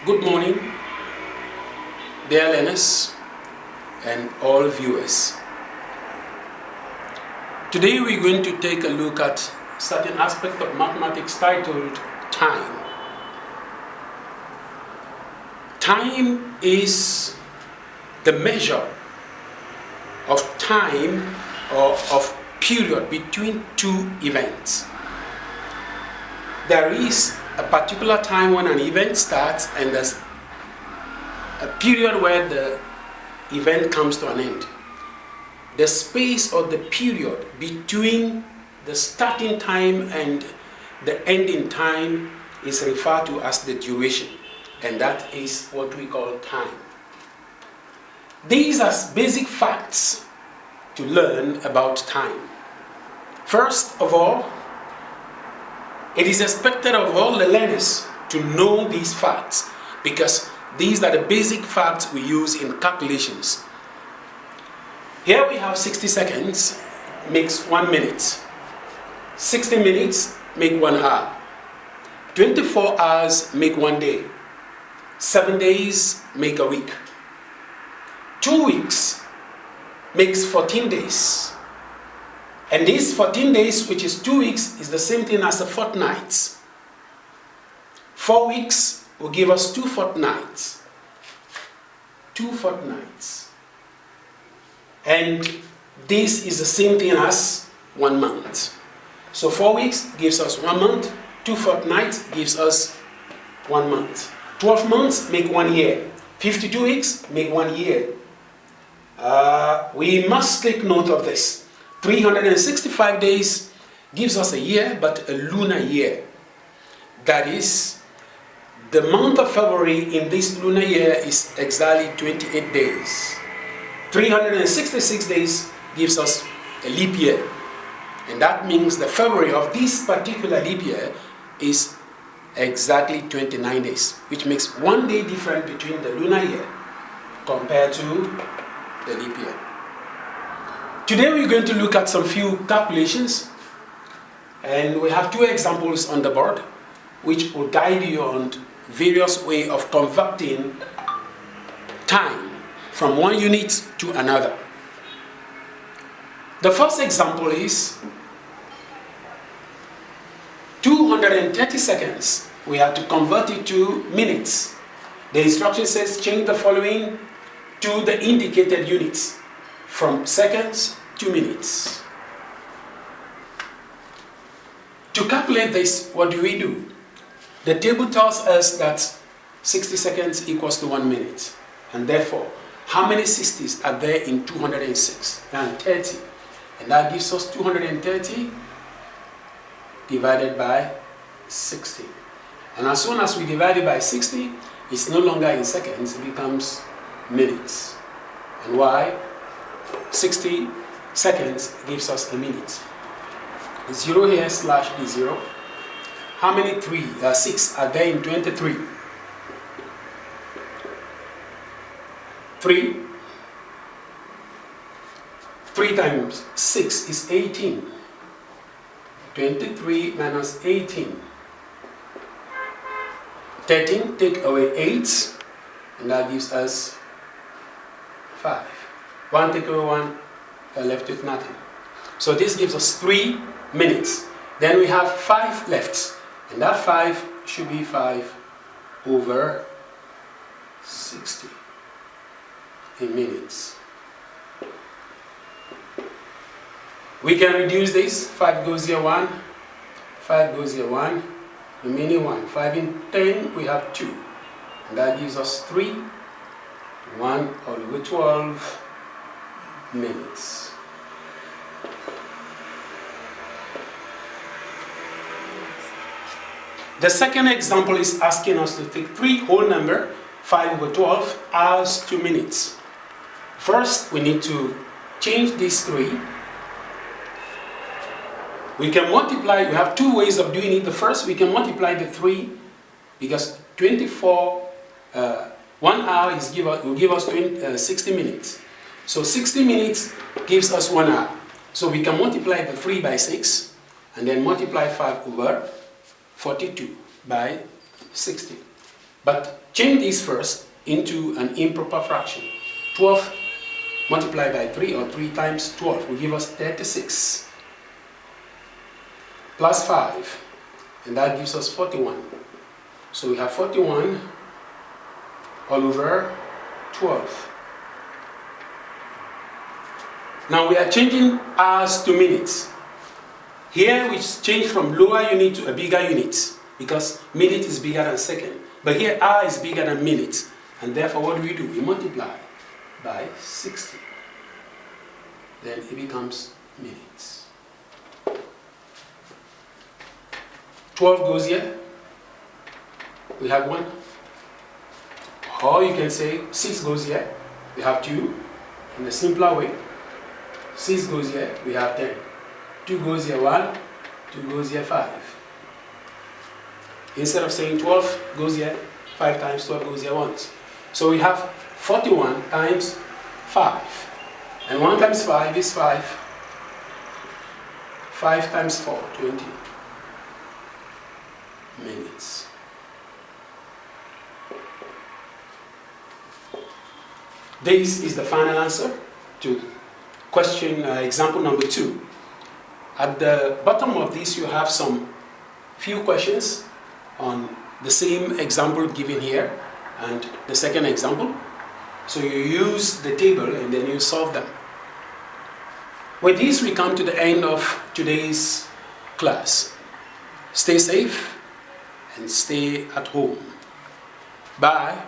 Good morning, dear learners and all viewers. Today we're going to take a look at certain aspect of mathematics titled time. Time is the measure of time or of period between two events. There is a particular time when an event starts and there's a period where the event comes to an end. The space or the period between the starting time and the ending time is referred to as the duration, and that is what we call time. These are basic facts to learn about time. First of all, it is expected of all the learners to know these facts because these are the basic facts we use in calculations. Here we have 60 seconds makes 1 minute. 60 minutes make 1 hour. 24 hours make 1 day. 7 days make a week. 2 weeks makes 14 days. And these 14 days, which is 2 weeks, is the same thing as a fortnight. 4 weeks will give us 2 fortnights. 2 fortnights. And this is the same thing as 1 month. So 4 weeks gives us 1 month. 2 fortnights gives us 1 month. 12 months make 1 year. 52 weeks make 1 year. We must take note of this. 365 days gives us a year, but a lunar year. That is, the month of February in this lunar year is exactly 28 days. 366 days gives us a leap year. And that means the February of this particular leap year is exactly 29 days, which makes 1 day different between the lunar year compared to the leap year. Today we're going to look at some few calculations, and we have 2 examples on the board which will guide you on various ways of converting time from one unit to another. The first example is 230 seconds. We have to convert it to minutes. The instruction says change the following to the indicated units from seconds to minutes. To calculate this, what do? The table tells us that 60 seconds equals to 1 minute. And therefore, how many 60s are there in 206? And 30. And that gives us 230 divided by 60. And as soon as we divide it by 60, it's no longer in seconds, it becomes minutes. And why? 60 seconds gives us a minute. 0 here slash the 0. How many 6 are there in 23? 3. 3 times 6 is 18. 23 minus 18. 13, take away 8, and that gives us 5. 1 take away 1, we're left with nothing. So this gives us 3 minutes. Then we have 5 left, and that 5 should be 5 over 60 in minutes. We can reduce this. 5 goes here 1, 5 goes here 1, remaining 1. 5 in 10, we have 2, and that gives us 3, 1 all over 12 minutes. The second example is asking us to take 3 whole number, 5 over 12, as 2 minutes. First, we need to change these 3. We can multiply, we have 2 ways of doing it. The first, we can multiply the 3 because 24, 1 hour will give us 60 minutes. So 60 minutes gives us 1 hour. So we can multiply the 3 by 6 and then multiply 5 over 42 by 60. But change this first into an improper fraction. 12 multiplied by 3, or 3 times 12, will give us 36. Plus 5, and that gives us 41. So we have 41 all over 12. Now we are changing hours to minutes. Here we change from lower unit to a bigger unit, because minute is bigger than second. But here hour is bigger than minute. And therefore what do? We multiply by 60. Then it becomes minutes. 12 goes here. We have 1. Or you can say 6 goes here. We have 2. In a simpler way. 6 goes here. We have 10. 2 goes here 1. 2 goes here 5. Instead of saying 12 goes here 5 times 12 goes here once. So we have 41 times 5. And 1 times 5 is 5. 5 times 4, 20 minutes. This is the final answer to question example number 2. At the bottom of this you have some few questions on the same example given here and the second example. So you use the table and then you solve them. With this we come to the end of today's class. Stay safe and stay at home. Bye.